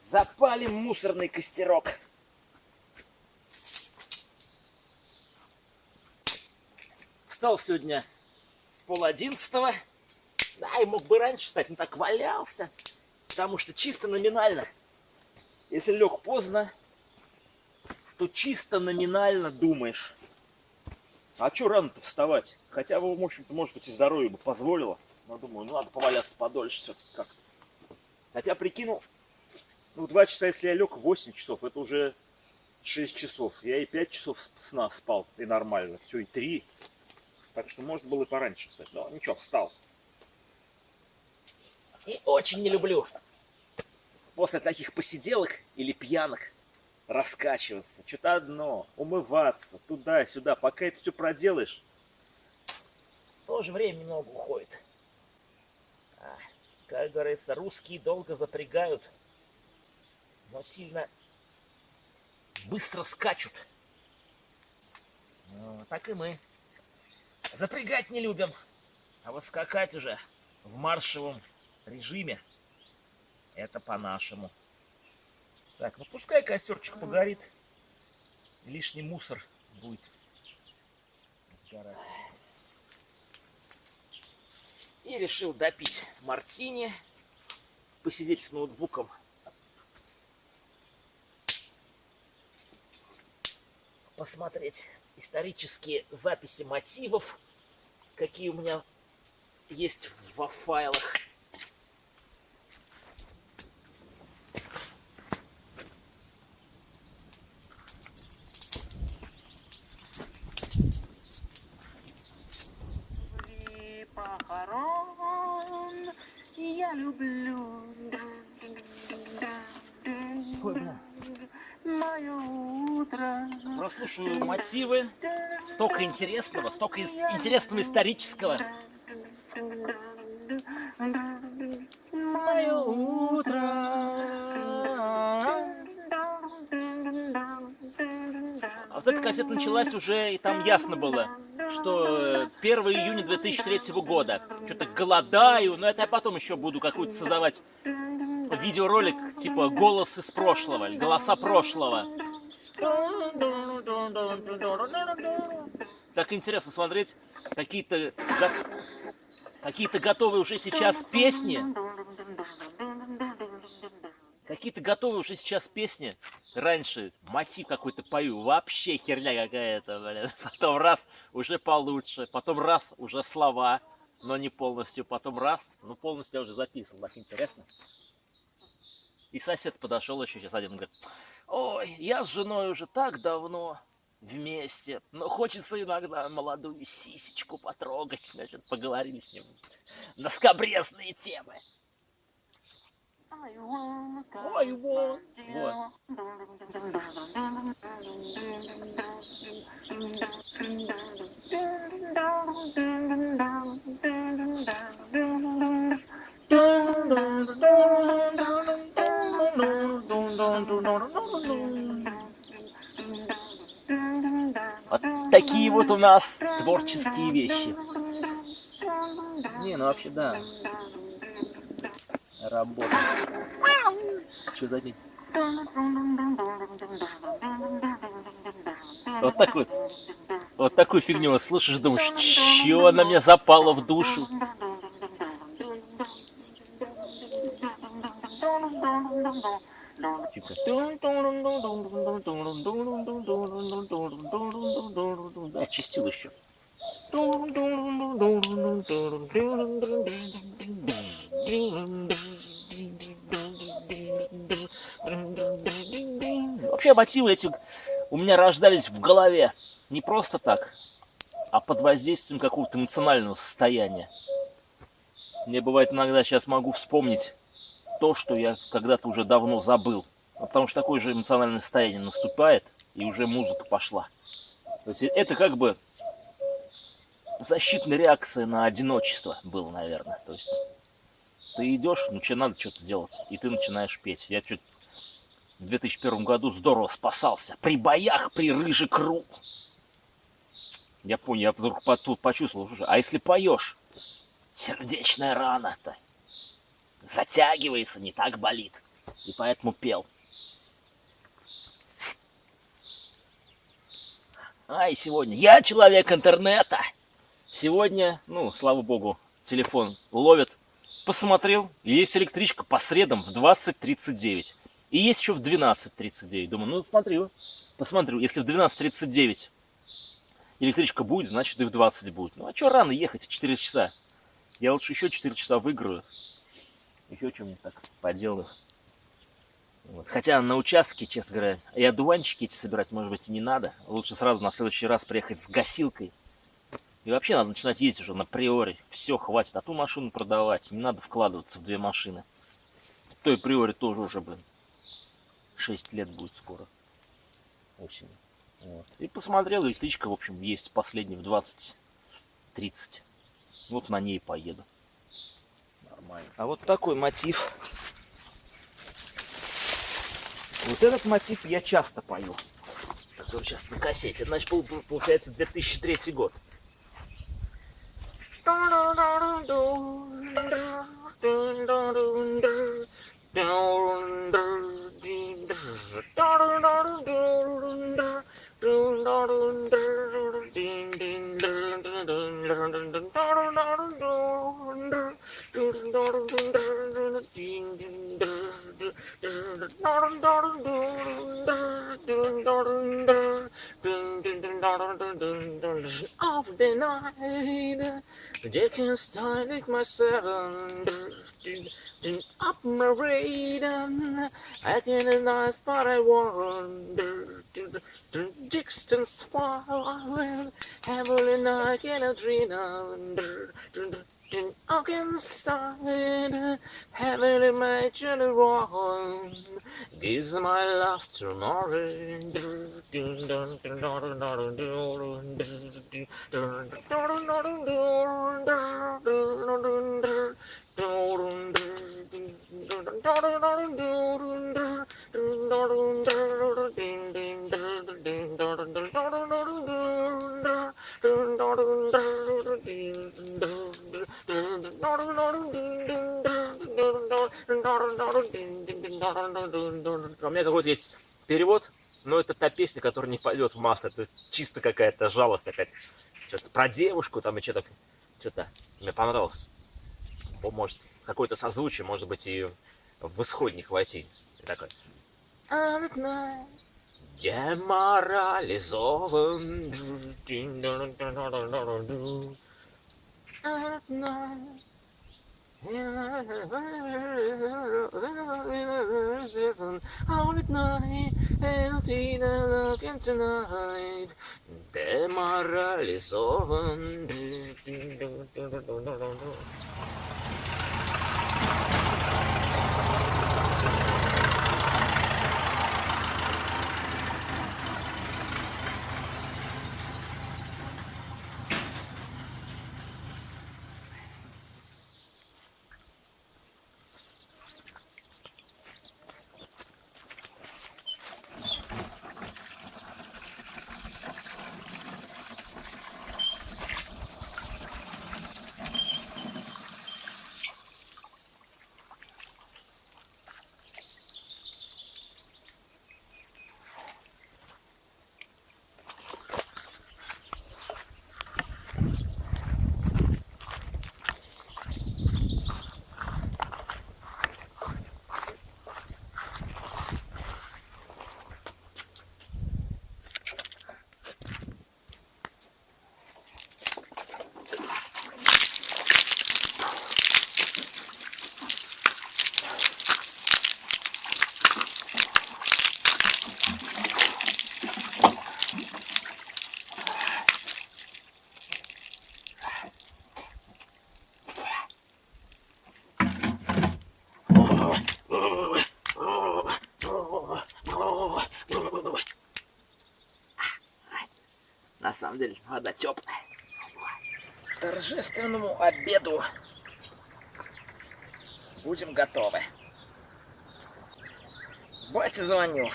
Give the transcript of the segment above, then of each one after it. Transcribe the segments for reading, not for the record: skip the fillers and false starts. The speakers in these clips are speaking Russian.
Запалим мусорный костерок. Встал сегодня в 10:30. Да, и мог бы раньше встать, но так валялся. Потому что чисто номинально, если лег поздно, то чисто номинально думаешь, а что рано-то вставать? Хотя бы, в общем-то, может быть, и здоровье бы позволило. Но думаю, ну надо поваляться подольше все-таки как-то. Хотя прикинул, ну 2 часа, если я лег, 8 часов, это уже 6 часов. Я и 5 часов сна спал, и нормально. Все, и 3. Так что можно было и пораньше встать. Но ничего, встал. И очень не люблю после таких посиделок или пьянок раскачиваться. Что-то одно, умываться, туда-сюда. Пока это все проделаешь, тоже времени много уходит. Как говорится, русские долго запрягают, но сильно быстро скачут. Ну, так и мы. Запрягать не любим, а вот скакать уже в маршевом режиме — это по-нашему. Так, ну пускай костерчик погорит, лишний мусор будет сгорать. И решил допить мартини, посидеть с ноутбуком, посмотреть исторические записи мотивов, какие у меня есть во файлах. Похорон я люблю. Ой, бля. Мое утро. Прослушаю мотивы, столько интересного исторического. Мое утро. А вот эта кассета началась уже, и там ясно было, что 1 июня 2003 года. Что-то голодаю, но это я потом еще буду какую-то создавать видеоролик, типа «Голос из прошлого», или «Голоса прошлого». Так интересно смотреть какие-то готовые уже сейчас песни. Какие-то готовые уже сейчас песни. Раньше мотив какой-то пою, вообще херня какая-то, блин. Потом раз, уже получше. Потом раз, уже слова, но не полностью. Потом раз, ну полностью я уже записывал. Так интересно. И сосед подошел еще сейчас один, говорит: ой, я с женой уже так давно вместе, но хочется иногда молодую сисечку потрогать. Значит, поговорили с ним на скабрезные темы. Ой, вот. Вот такие вот у нас творческие вещи. Не, ну вообще да. Работа. Что за день? Вот так вот. Вот такую фигню вот слушаешь, думаешь, чё она мне запала в душу? Типа. Да, чистил еще. Вообще мотивы эти у меня рождались в голове не просто так, а под воздействием какого-то эмоционального состояния. Мне бывает иногда, сейчас могу вспомнить то, что я когда-то уже давно забыл. Потому что такое же эмоциональное состояние наступает, и уже музыка пошла. То есть это как бы защитная реакция на одиночество было, наверное. То есть ты идешь, ну че надо что-то делать, и ты начинаешь петь. Я что-то в 2001 году здорово спасался. При боях, при Рыжик Ру. Я понял, я вдруг тут почувствовал, слушай, а если поешь, сердечная рана-то затягивается, не так болит. И поэтому пел. И сегодня я человек интернета. Сегодня, ну, слава богу, телефон ловит. Посмотрел, есть электричка по средам в 20:39. И есть еще в 12:39. Думаю, ну посмотрю. Если в 12:39 электричка будет, значит и в 20 будет. Ну а что рано ехать, 4 часа? Я лучше еще 4 часа выиграю. Еще что-нибудь так поделаю. Вот. Хотя на участке, честно говоря, и одуванчики эти собирать, может быть, и не надо. Лучше сразу на следующий раз приехать с гасилкой. И вообще надо начинать ездить уже на приоре. Все, хватит. А ту машину продавать. Не надо вкладываться в 2 машины. Той приоре тоже уже, 6 лет будет скоро. Осенью. Вот. И посмотрел, электричка, в общем, есть последняя в 20:30. Вот на ней поеду. Нормально. А вот такой мотив. Вот этот мотив я часто пою. Который сейчас на кассете. Значит, получается 2003 год. Of the night, getting started myself, up my radar, I can a nice but I wonder, distance far, heavily night in a dream, inside, heavily my general, gives my love tomorrow. У меня какой-то есть перевод, но это та песня, которая не пойдет в массы. Это чисто какая-то жалость опять. Что-то про девушку там и что-то мне понравилось. Может, какое-то созвучие, может быть, и в исходник войти. И такой. Деморализован. Деморализован. На самом деле вода теплая. К торжественному обеду будем готовы. Батя звонил.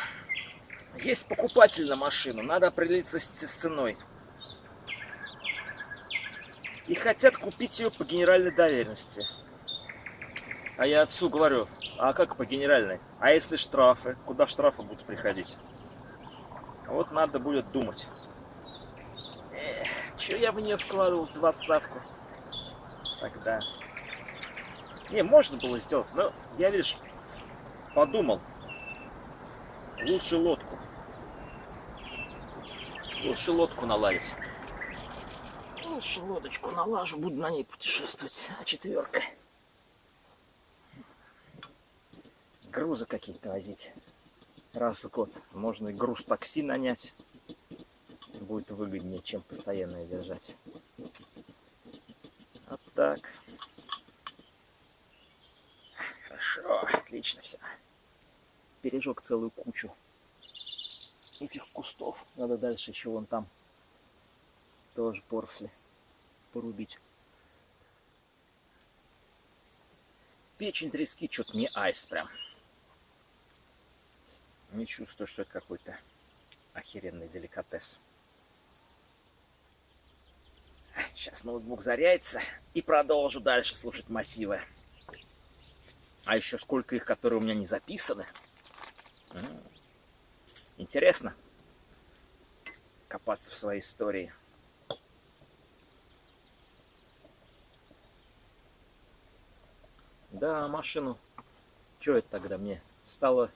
Есть покупатель на машину, надо определиться с ценой. И хотят купить ее по генеральной доверенности. А я отцу говорю, а как по генеральной? А если штрафы? Куда штрафы будут приходить? Вот надо будет думать. Че я в нее вкладывал в 20-ку тогда? Не, можно было сделать, но я, видишь, подумал. Лучше лодку. Лучше лодку наладить. Лучше лодочку налажу, буду на ней путешествовать. А четверка. Грузы какие-то возить. Раз в год. Можно и груз такси нанять. Будет выгоднее, чем постоянно ее держать. Вот так. Хорошо, отлично все. Пережег целую кучу этих кустов. Надо дальше еще вон там тоже поросли порубить. Печень трески что-то не айс прям. Не чувствую, что это какой-то охеренный деликатес. Сейчас ноутбук зарядится и продолжу дальше слушать массивы. А еще сколько их, которые у меня не записаны. Интересно копаться в своей истории. Да, машину. Что это тогда мне стало?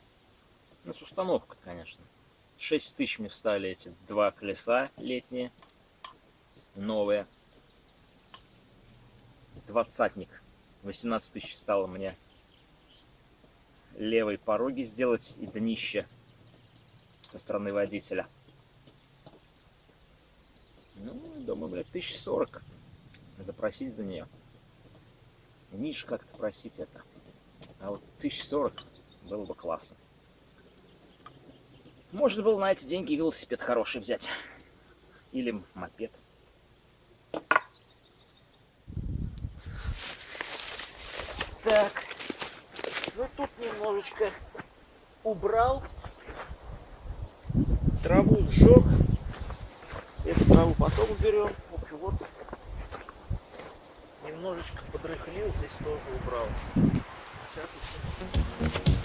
Ну, с установкой, конечно. 6 тысяч мне встали эти 2 колеса летние. Новые. 20-ник. 18 тысяч стало мне левые пороги сделать и днище со стороны водителя. Ну, думаю, блядь, 1040 запросить за нее. Ниже как-то просить это. А вот 1040 было бы классно. Можно было на эти деньги велосипед хороший взять. Или мопед. Так. Ну тут немножечко убрал. Траву сжег. Эту траву потом уберем. В общем, вот немножечко подрыхлил, здесь тоже убрал. Сейчас еще